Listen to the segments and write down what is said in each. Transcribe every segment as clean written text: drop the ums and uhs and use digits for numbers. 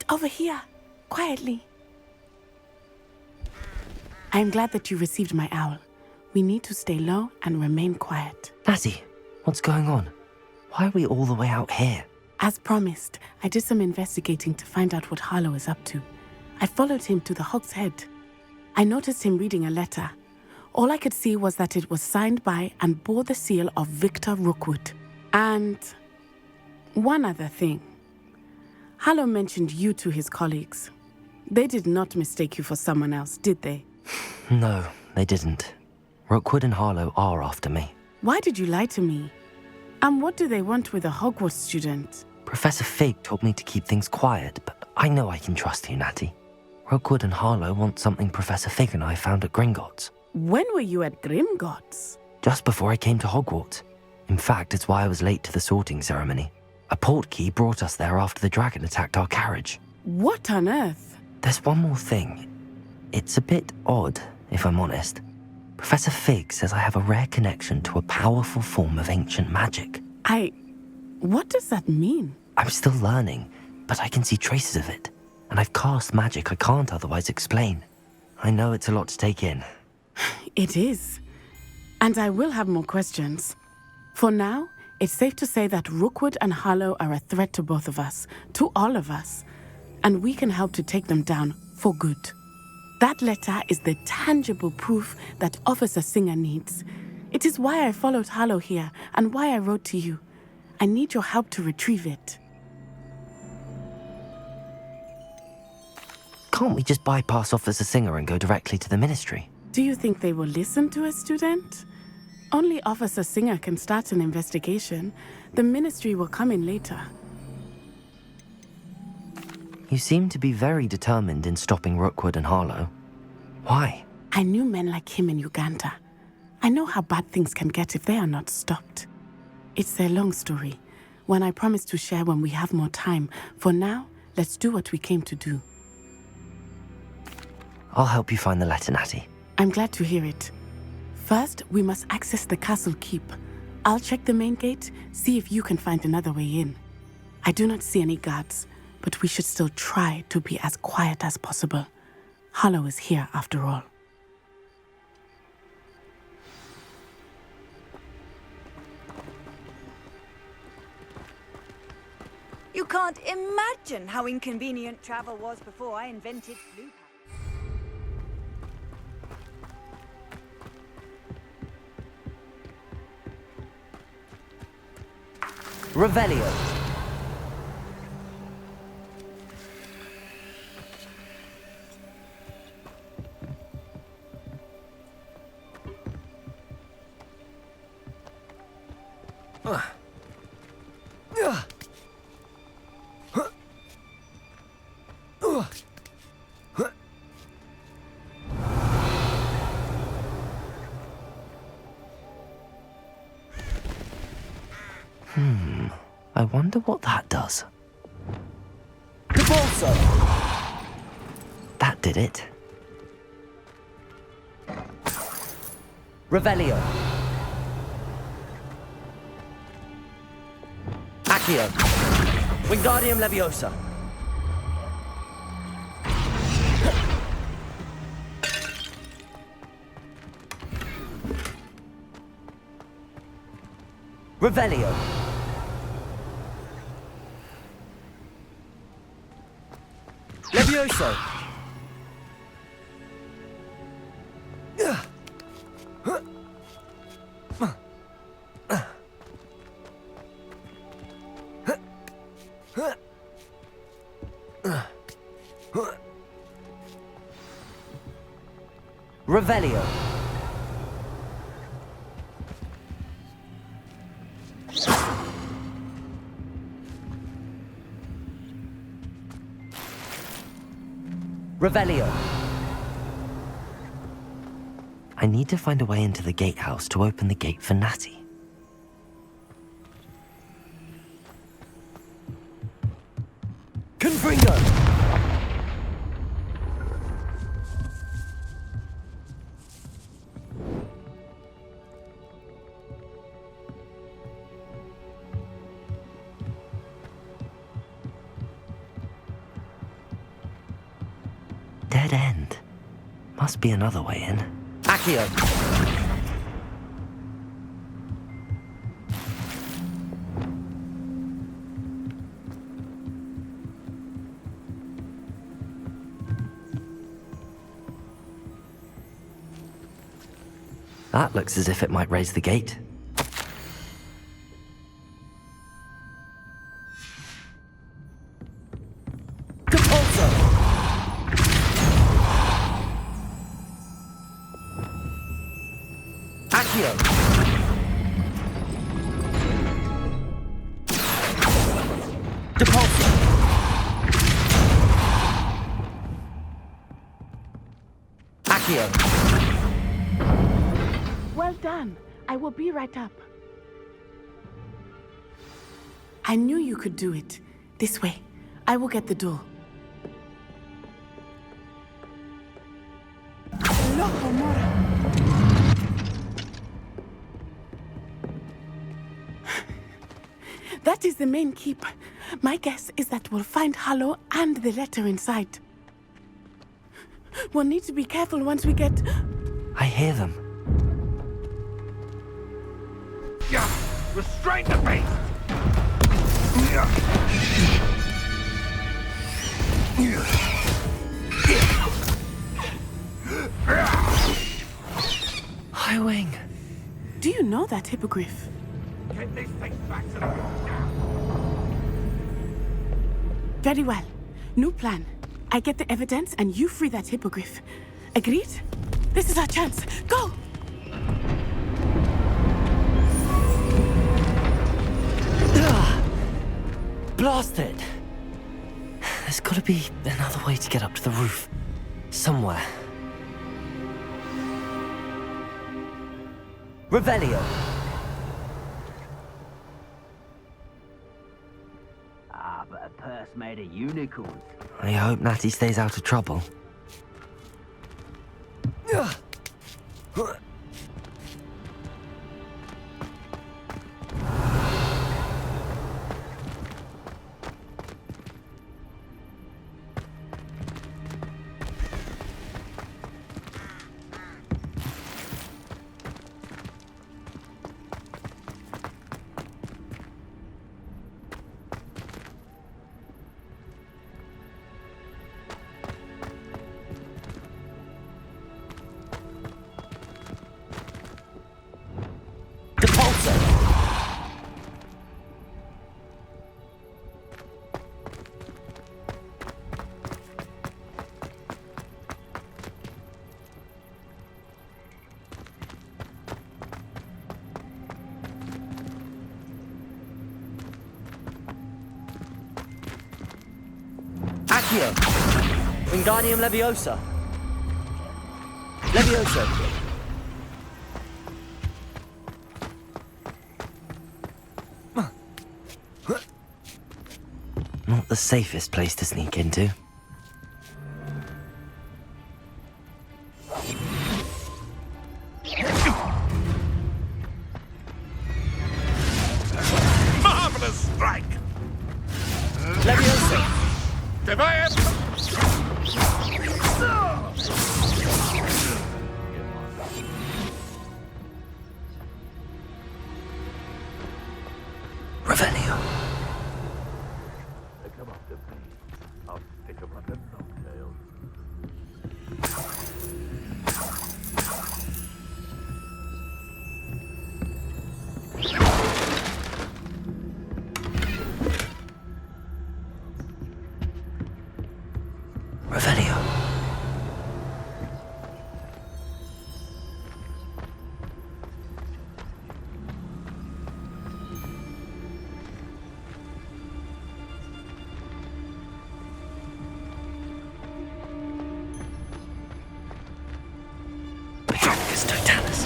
over here, quietly. I am glad that you received my owl. We need to stay low and remain quiet. Natty, what's going on? Why are we all the way out here? As promised, I did some investigating to find out what Harlow is up to. I followed him to the Hog's Head. I noticed him reading a letter. All I could see was that it was signed by and bore the seal of Victor Rookwood. And one other thing. Harlow mentioned you to his colleagues. They did not mistake you for someone else, did they? No, they didn't. Rookwood and Harlow are after me. Why did you lie to me? And what do they want with a Hogwarts student? Professor Fig told me to keep things quiet, but I know I can trust you, Natty. Rookwood and Harlow want something Professor Fig and I found at Gringotts. When were you at Gringotts? Just before I came to Hogwarts. In fact, it's why I was late to the sorting ceremony. A portkey brought us there after the dragon attacked our carriage. What on earth? There's one more thing. It's a bit odd, if I'm honest. Professor Fig says I have a rare connection to a powerful form of ancient magic. What does that mean? I'm still learning, but I can see traces of it. And I've cast magic I can't otherwise explain. I know it's a lot to take in. It is. And I will have more questions. For now, it's safe to say that Rookwood and Harlow are a threat to both of us, to all of us. And we can help to take them down for good. That letter is the tangible proof that Officer Singer needs. It is why I followed Harlow here and why I wrote to you. I need your help to retrieve it. Can't we just bypass Officer Singer and go directly to the Ministry? Do you think they will listen to a student? Only Officer Singer can start an investigation. The Ministry will come in later. You seem to be very determined in stopping Rookwood and Harlow. Why? I knew men like him in Uganda. I know how bad things can get if they are not stopped. It's a long story, one I promise to share when we have more time. For now, let's do what we came to do. I'll help you find the letter, Natty. I'm glad to hear it. First, we must access the castle keep. I'll check the main gate, see if you can find another way in. I do not see any guards, but we should still try to be as quiet as possible. Harlow is here after all. You can't imagine how inconvenient travel was before I invented flu. Revelio. I wonder what that does. Repulsor! That did it. Revelio. Accio. Wingardium Leviosa. Revelio. Levioso. Revelio. Revelio. I need to find a way into the gatehouse to open the gate for Natty. Confringo. dead end. Must be another way in. Accio. That looks as if it might raise the gate. Compulso. Accio. Depulso. Accio. Well done. I will be right up. I knew you could do it. This way. I will get the door. Loco Mora. That is the main keep. My guess is that we'll find Hallow and the letter inside. We'll need to be careful once we get... I hear them. Yeah, restrain the beast! Highwing. Do you know that Hippogriff? Get these things back to the room now. Very well. New plan. I get the evidence and you free that Hippogriff. Agreed? This is our chance. Go! Blasted! There's gotta be another way to get up to the roof. Somewhere. Revelio. Ah, but a purse made of unicorns. I hope Natty stays out of trouble. Accio. Wingardium Leviosa. Leviosa. Not the safest place to sneak into. Marvelous strike! Leviosa. Defiant! Revelio. Come up to me. I'll stick 'em like a cocktail. Revelio. Patroclus Totalis.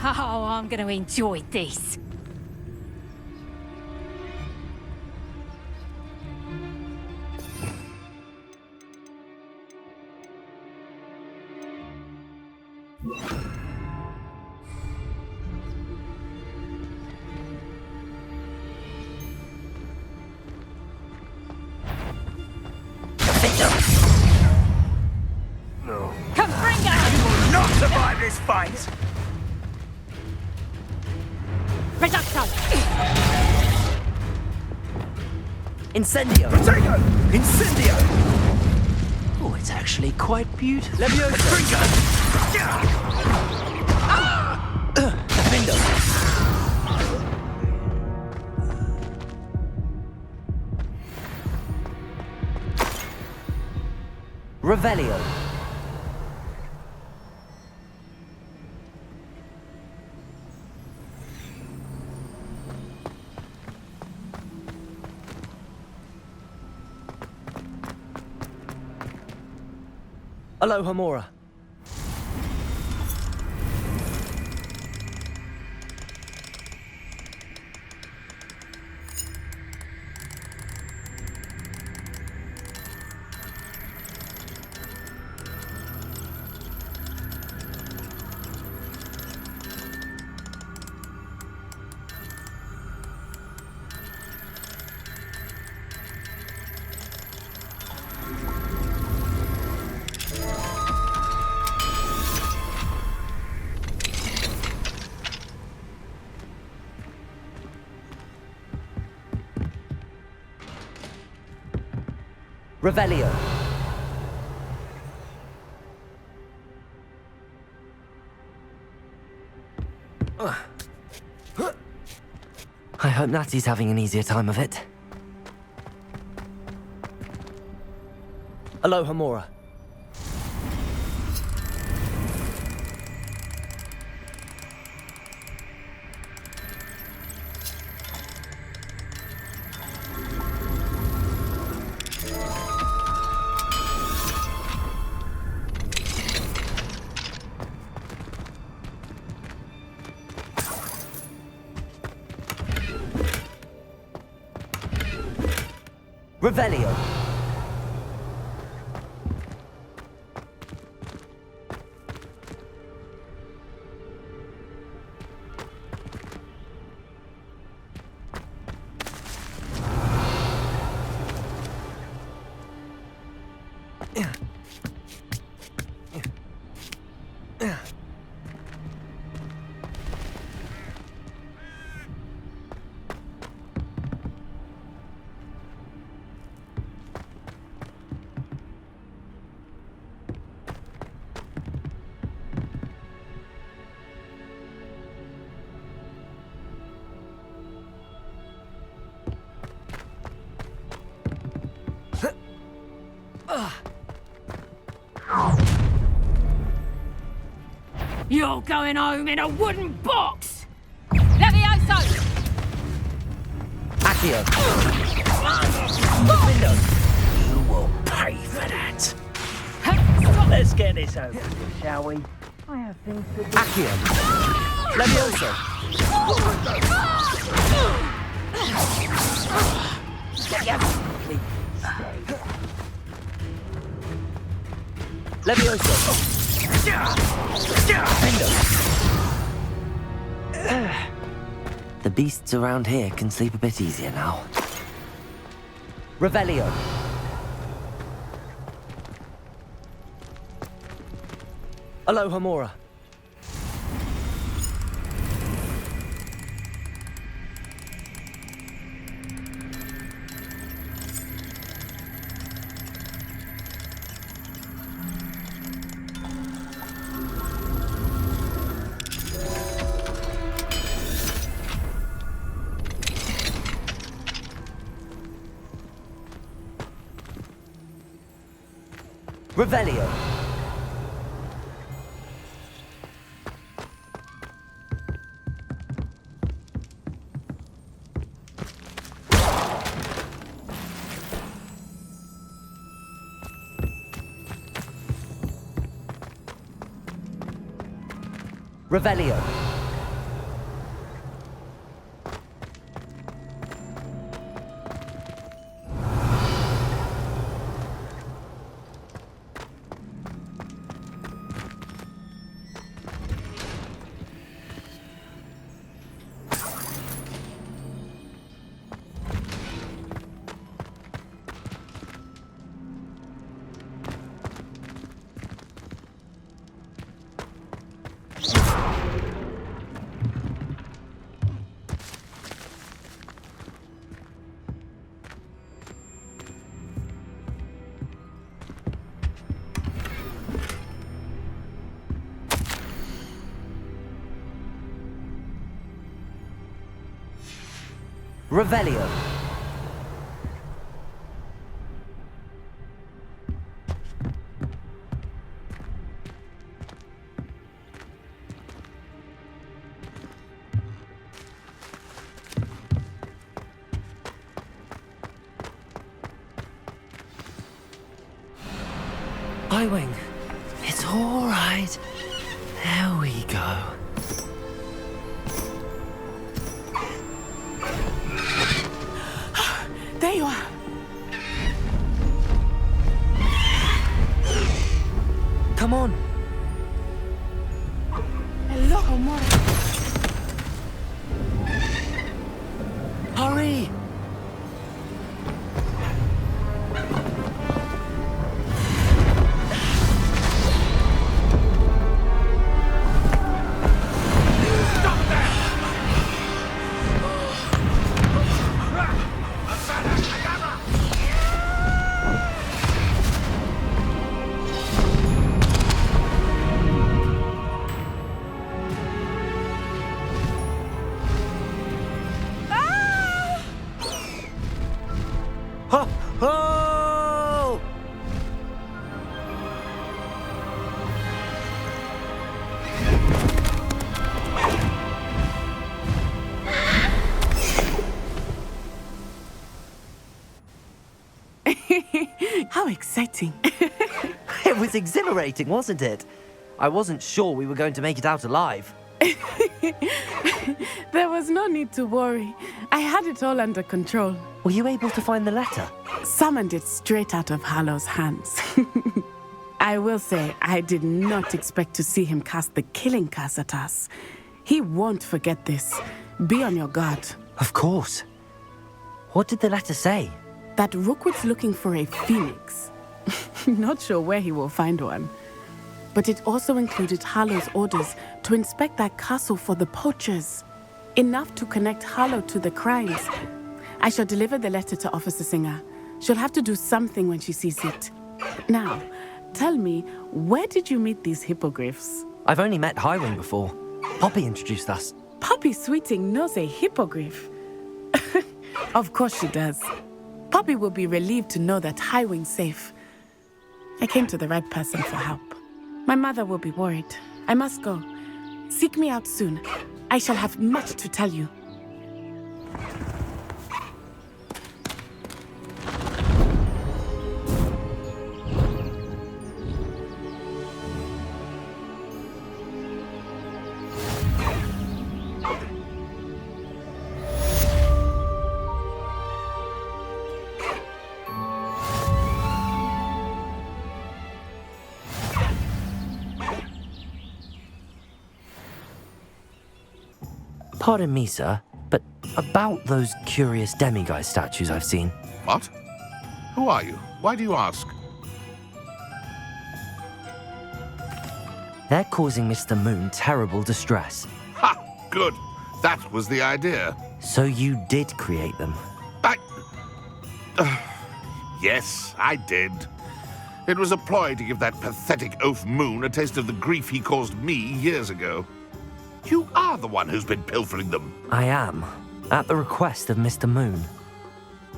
Oh, I'm going to enjoy this. right. Reducto! Incendio! Protego! Incendio! Oh, it's actually quite beautiful. Levioso! Defendo! Revelio! Aloha Mora. Revelio. I hope Natty's having an easier time of it. Aloha Mora. Revelio. You're going home in a wooden box! Levioso! Accio. Defendo. You will pay for that. Let's get this over with, shall we? I have things to do. Accio. Levioso. Levioso. Defendo. The beasts around here can sleep a bit easier now. Revelio. Aloha Mora. Revelio. Revelio. Revelio. Highwing, it's all right. There we go. There you are. Come on. Hello, Homora. Hurry! Ho! Ho! How exciting. It was exhilarating, wasn't it? I wasn't sure we were going to make it out alive. There was no need to worry. I had it all under control. Were you able to find the letter? Summoned it straight out of Hallow's hands. I will say, I did not expect to see him cast the killing curse at us. He won't forget this. Be on your guard. Of course. What did the letter say? That Rookwood's looking for a phoenix. Not sure where he will find one. But it also included Hallow's orders to inspect that castle for the poachers. Enough to connect Hallow to the crimes. I shall deliver the letter to Officer Singer. She'll have to do something when she sees it. Now, tell me, where did you meet these hippogriffs? I've only met Highwing before. Poppy introduced us. Poppy Sweeting knows a hippogriff. Of course she does. Poppy will be relieved to know that Highwing's safe. I came to the right person for help. My mother will be worried. I must go. Seek me out soon. I shall have much to tell you. Pardon me, sir, but about those curious demiguise statues I've seen. What? Who are you? Why do you ask? They're causing Mr. Moon terrible distress. Ha! Good. That was the idea. So you did create them? Yes, I did. It was a ploy to give that pathetic oaf Moon a taste of the grief he caused me years ago. You are the one who's been pilfering them. I am, at the request of Mr. Moon.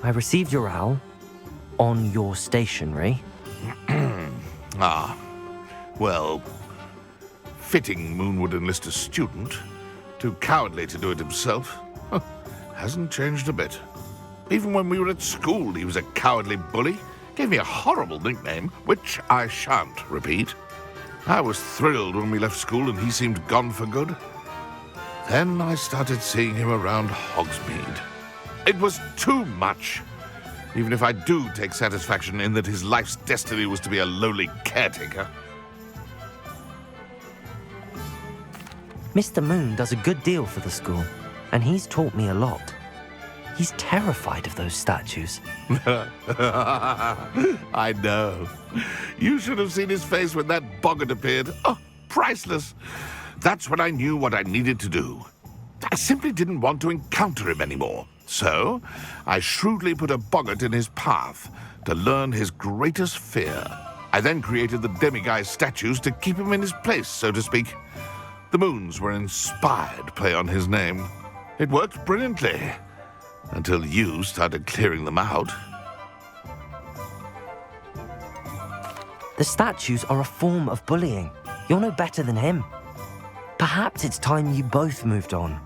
I received your owl on your stationery. Ah, well, fitting Moon would enlist a student. Too cowardly to do it himself. Hasn't changed a bit. Even when we were at school, he was a cowardly bully. Gave me a horrible nickname, which I shan't repeat. I was thrilled when we left school and he seemed gone for good. Then I started seeing him around Hogsmeade. It was too much. Even if I do take satisfaction in that his life's destiny was to be a lowly caretaker. Mr. Moon does a good deal for the school, and he's taught me a lot. He's terrified of those statues. I know. You should have seen his face when that boggart appeared. Oh, priceless. That's when I knew what I needed to do. I simply didn't want to encounter him anymore. So, I shrewdly put a boggart in his path to learn his greatest fear. I then created the demiguise statues to keep him in his place, so to speak. The moons were an inspired play on his name. It worked brilliantly. Until you started clearing them out. The statues are a form of bullying. You're no better than him. Perhaps it's time you both moved on.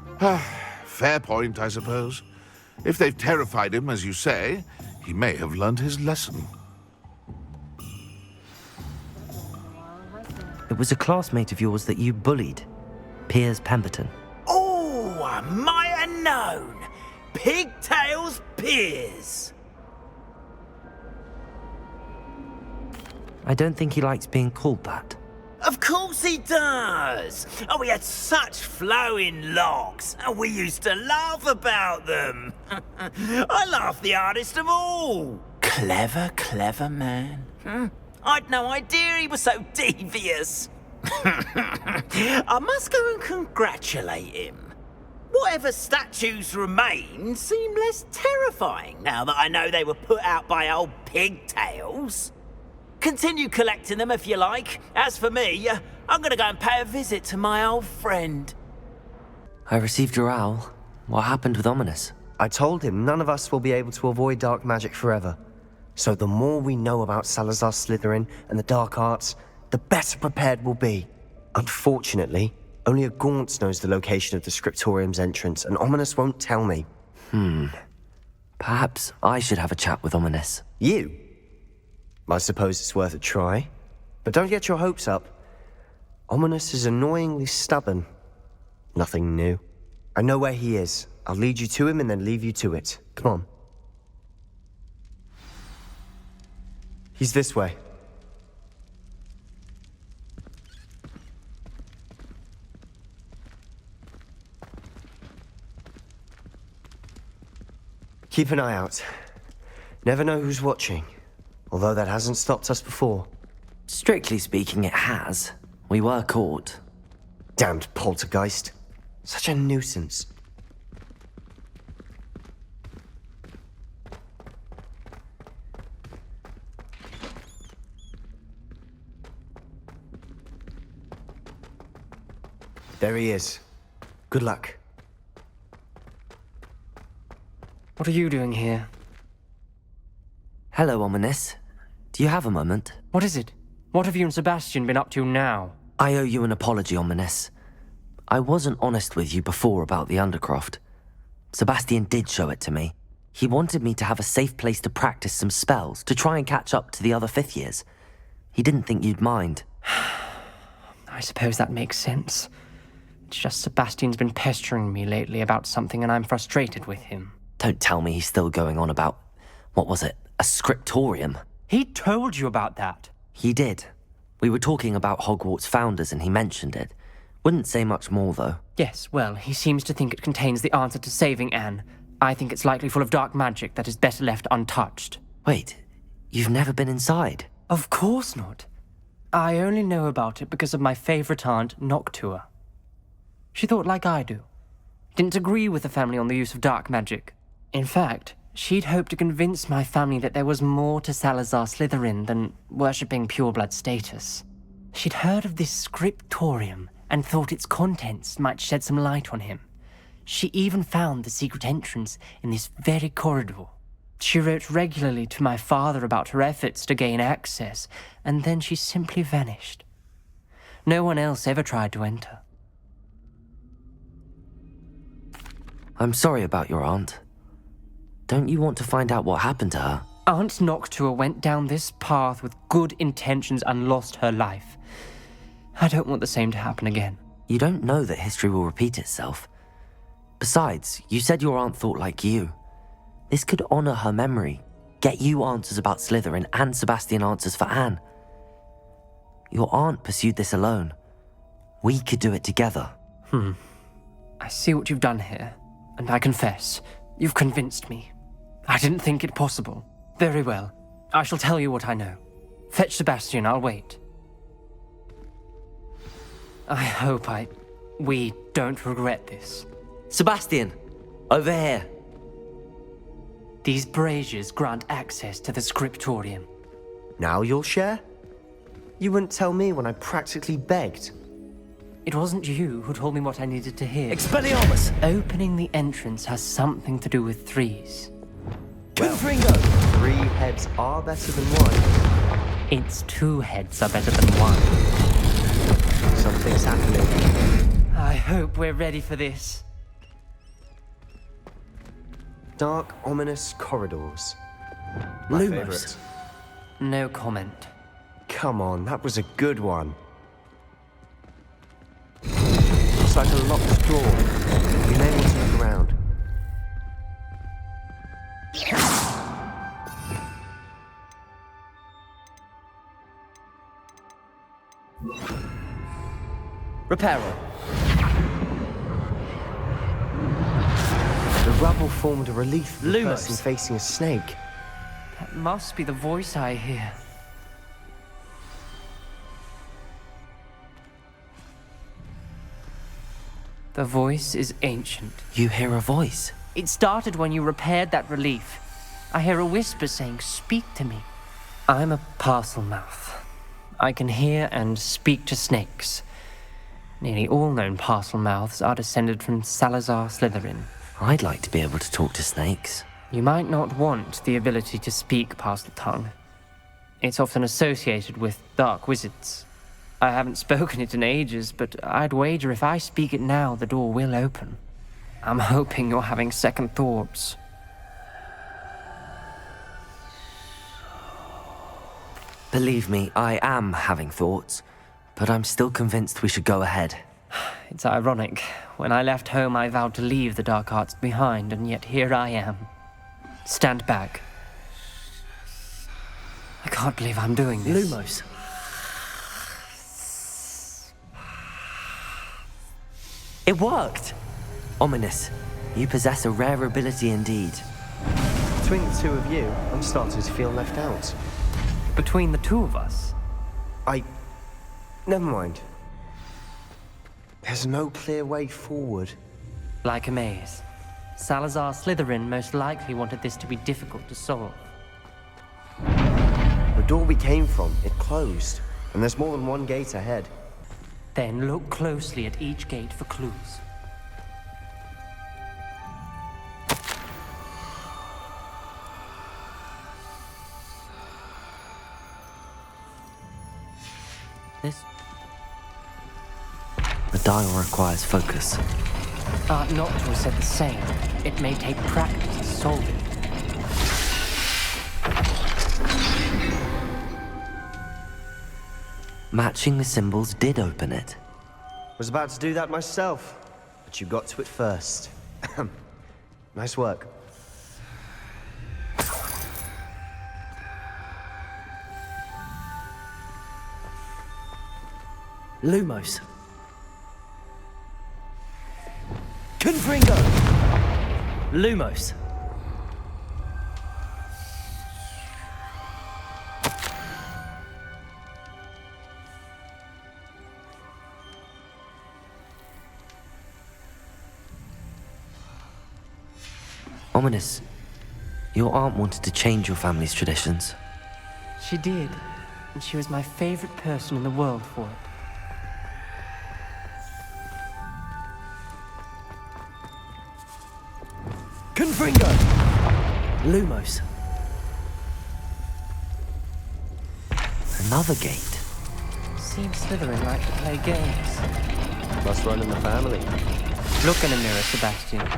Fair point, I suppose. If they've terrified him, as you say, he may have learned his lesson. It was a classmate of yours that you bullied, Piers Pemberton. Oh, I might have known. Pigtails Piers. I don't think he likes being called that. Of course he does. Oh, he had such flowing locks, and we used to laugh about them. I laughed the hardest of all. Clever, clever man. I'd no idea he was so devious. I must go and congratulate him. Whatever statues remain seem less terrifying now that I know they were put out by old pigtails. Continue collecting them if you like. As for me, I'm going to go and pay a visit to my old friend. I received your owl. What happened with Ominous? I told him none of us will be able to avoid dark magic forever. So the more we know about Salazar Slytherin and the dark arts, the better prepared we'll be. Unfortunately, only a Gaunt knows the location of the Scriptorium's entrance, and Ominous won't tell me. Perhaps I should have a chat with Ominous. You? I suppose it's worth a try. But don't get your hopes up. Ominous is annoyingly stubborn. Nothing new. I know where he is. I'll lead you to him and then leave you to it. Come on. He's this way. Keep an eye out. Never know who's watching. Although that hasn't stopped us before. Strictly speaking, it has. We were caught. Damned poltergeist. Such a nuisance. There he is. Good luck. What are you doing here? Hello, Ominous. Do you have a moment? What is it? What have you and Sebastian been up to now? I owe you an apology, Ominous. I wasn't honest with you before about the Undercroft. Sebastian did show it to me. He wanted me to have a safe place to practice some spells, to try and catch up to the other fifth years. He didn't think you'd mind. I suppose that makes sense. It's just Sebastian's been pestering me lately about something and I'm frustrated with him. Don't tell me he's still going on about, what was it, a scriptorium? He told you about that. He did. We were talking about Hogwarts founders and he mentioned it. Wouldn't say much more, though. Yes, well, he seems to think it contains the answer to saving Anne. I think it's likely full of dark magic that is better left untouched. Wait, you've never been inside? Of course not. I only know about it because of my favorite aunt, Noctua. She thought like I do. Didn't agree with the family on the use of dark magic. In fact, she'd hoped to convince my family that there was more to Salazar Slytherin than worshipping pureblood status. She'd heard of this scriptorium and thought its contents might shed some light on him. She even found the secret entrance in this very corridor. She wrote regularly to my father about her efforts to gain access, and then she simply vanished. No one else ever tried to enter. I'm sorry about your aunt. Don't you want to find out what happened to her? Aunt Noctua went down this path with good intentions and lost her life. I don't want the same to happen again. You don't know that history will repeat itself. Besides, you said your aunt thought like you. This could honor her memory, get you answers about Slytherin and Sebastian answers for Anne. Your aunt pursued this alone. We could do it together. I see what you've done here, and I confess, you've convinced me. I didn't think it possible. Very well. I shall tell you what I know. Fetch Sebastian, I'll wait. I hope we don't regret this. Sebastian! Over here! These braziers grant access to the scriptorium. Now you'll share? You wouldn't tell me when I practically begged. It wasn't you who told me what I needed to hear. Expelliarmus! Opening the entrance has something to do with threes. Confringo! 3 heads are better than 1. Its 2 heads are better than 1. Something's happening. I hope we're ready for this. Dark, ominous corridors. My Lumos. favourite. No comment. Come on, that was a good one. Looks like a locked door. We may want to look around. Reparo. The rubble formed a relief of a Lumos. person facing a snake. That must be the voice I hear. The voice is ancient. You hear a voice. It started when you repaired that relief. I hear a whisper saying, "Speak to me." I'm a parcel mouth. I can hear and speak to snakes. Nearly all known parcel mouths are descended from Salazar Slytherin. I'd like to be able to talk to snakes. You might not want the ability to speak parcel tongue. It's often associated with dark wizards. I haven't spoken it in ages, but I'd wager if I speak it now, the door will open. I'm hoping you're having second thoughts. Believe me, I am having thoughts, but I'm still convinced we should go ahead. It's ironic. When I left home, I vowed to leave the dark arts behind, and yet here I am. Stand back. I can't believe I'm doing this. Lumos. It worked! Ominous. You possess a rare ability indeed. Between the 2 of you, I'm starting to feel left out. Between the 2 of us? Never mind. There's no clear way forward. Like a maze. Salazar Slytherin most likely wanted this to be difficult to solve. The door we came from, it closed. And there's more than one gate ahead. Then look closely at each gate for clues. The dial requires focus. Art Noctua said the same. It may take practice to solve it. Matching the symbols did open it. Was about to do that myself, but you got to it first. Nice work. Lumos. Confringo! Lumos. Ominous. Your aunt wanted to change your family's traditions. She did, and she was my favorite person in the world for it. Confringo! Lumos. Another gate. Seems Slytherin like to play games. Must run in the family. Look in a mirror, Sebastian.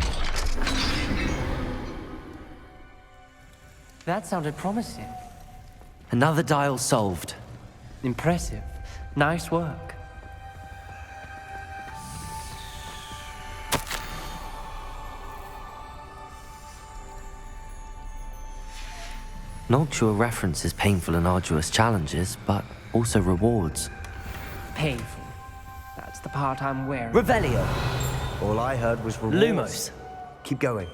That sounded promising. Another dial solved. Impressive. Nice work. Noctua references painful and arduous challenges, but also rewards. Painful. That's the part I'm wearing. Revelio. All I heard was rewards. Lumos. Keep going.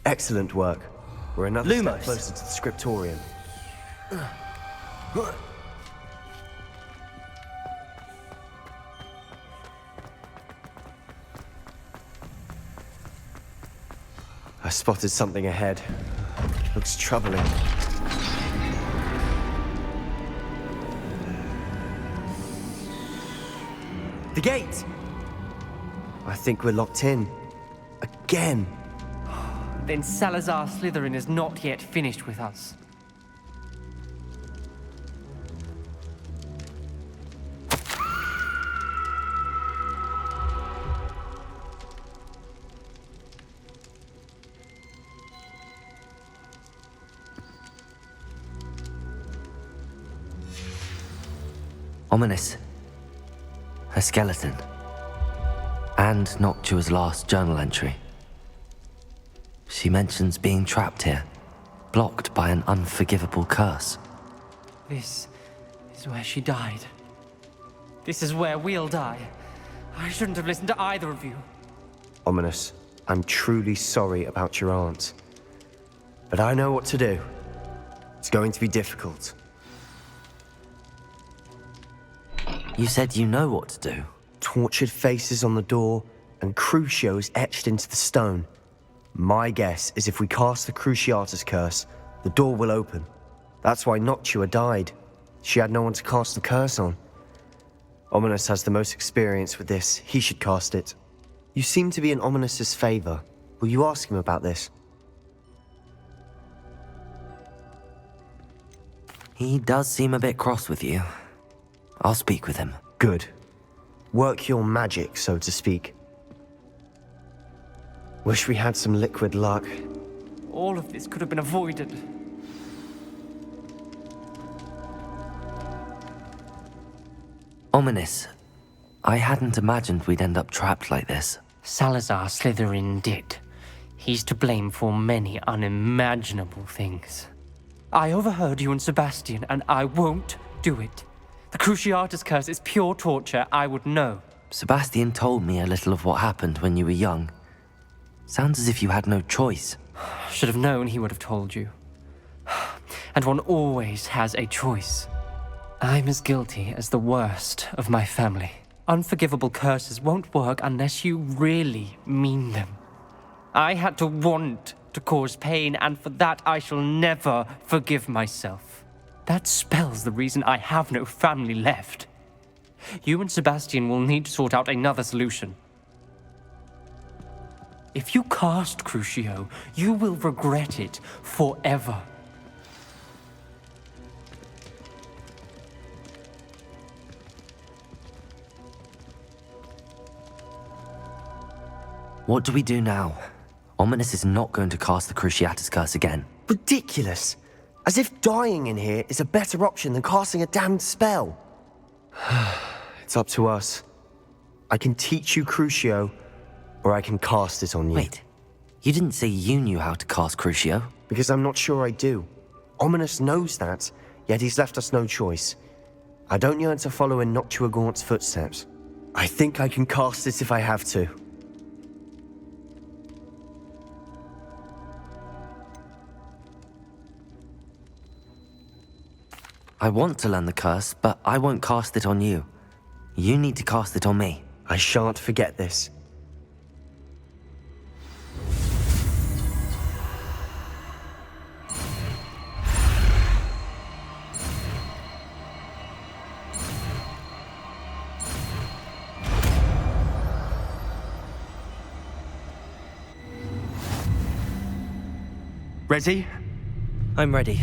Excellent work. We're another step Lumos. closer to the scriptorium. I spotted something ahead. Looks troubling. The gate! I think we're locked in. Again. Then Salazar Slytherin is not yet finished with us. Ominous. A skeleton. And Noctua's last journal entry. She mentions being trapped here, blocked by an unforgivable curse. This is where she died. This is where we'll die. I shouldn't have listened to either of you. Ominous, I'm truly sorry about your aunt. But I know what to do. It's going to be difficult. You said you know what to do. Tortured faces on the door, and Crucios etched into the stone. My guess is if we cast the Cruciatus curse, the door will open. That's why Noctua died. She had no one to cast the curse on. Ominous has the most experience with this. He should cast it. You seem to be in Ominous's favor. Will you ask him about this? He does seem a bit cross with you. I'll speak with him. Good. Work your magic, so to speak. Wish we had some liquid luck. All of this could have been avoided. Ominous. I hadn't imagined we'd end up trapped like this. Salazar Slytherin did. He's to blame for many unimaginable things. I overheard you and Sebastian, and I won't do it. The Cruciatus curse is pure torture, I would know. Sebastian told me a little of what happened when you were young. Sounds as if you had no choice. Should have known he would have told you. And one always has a choice. I'm as guilty as the worst of my family. Unforgivable curses won't work unless you really mean them. I had to want to cause pain, and for that I shall never forgive myself. That spells the reason I have no family left. You and Sebastian will need to sort out another solution. If you cast Crucio, you will regret it forever. What do we do now? Ominous is not going to cast the Cruciatus curse again. Ridiculous! As if dying in here is a better option than casting a damned spell. It's up to us. I can teach you Crucio, or I can cast it on you. Wait, you didn't say you knew how to cast Crucio? Because I'm not sure I do. Ominous knows that, yet he's left us no choice. I don't yearn to follow in Noctua Gaunt's footsteps. I think I can cast it if I have to. I want to learn the curse, but I won't cast it on you. You need to cast it on me. I shan't forget this. Ready? I'm ready.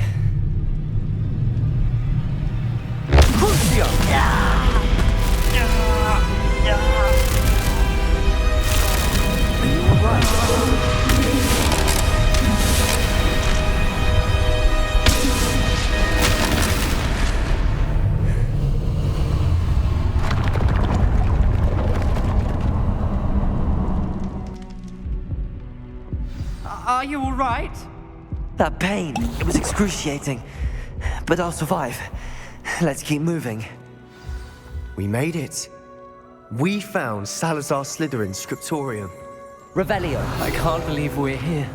Are you all right? That pain, it was excruciating. But I'll survive. Let's keep moving. We made it. We found Salazar Slytherin's scriptorium. Revelio. I can't believe we're here.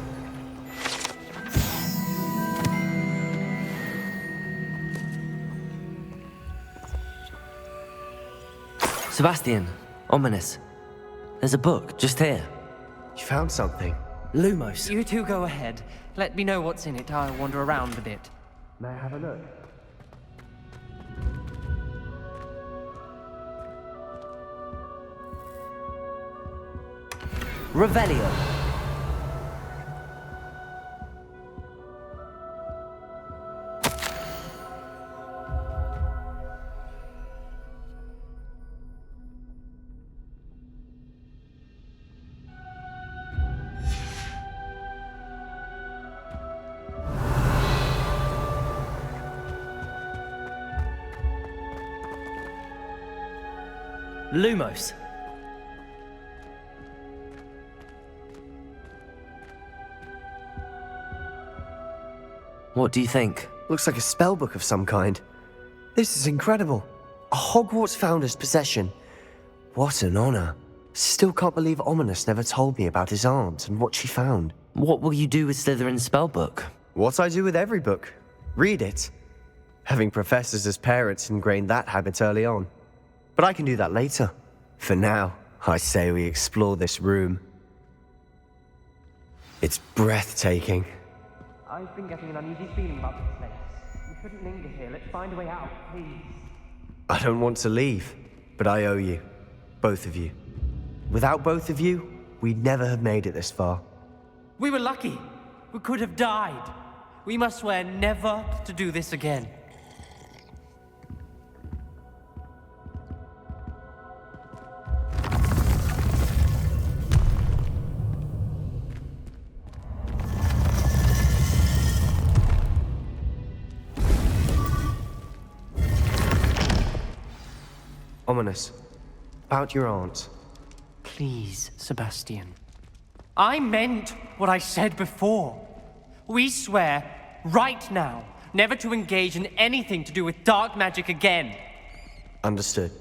Sebastian, ominous. There's a book just here. You found something? Lumos. You two go ahead. Let me know what's in it. I'll wander around a bit. May I have a look? Revelio. Lumos. What do you think? Looks like a spellbook of some kind. This is incredible. A Hogwarts founder's possession. What an honor. Still can't believe Ominous never told me about his aunt and what she found. What will you do with Slytherin's spellbook? What I do with every book. Read it. Having professors as parents ingrained that habit early on. But I can do that later. For now, I say we explore this room. It's breathtaking. I've been getting an uneasy feeling about this place. We shouldn't linger here. Let's find a way out, please. I don't want to leave, but I owe you. Both of you. Without both of you, we'd never have made it this far. We were lucky. We could have died. We must swear never to do this again. Ominous. About your aunt. Please, Sebastian. I meant what I said before. We swear, right now, never to engage in anything to do with dark magic again. Understood.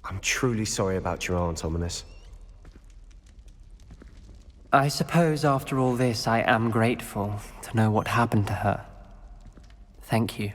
I'm truly sorry about your aunt, Ominous. I suppose after all this, I am grateful to know what happened to her. Thank you.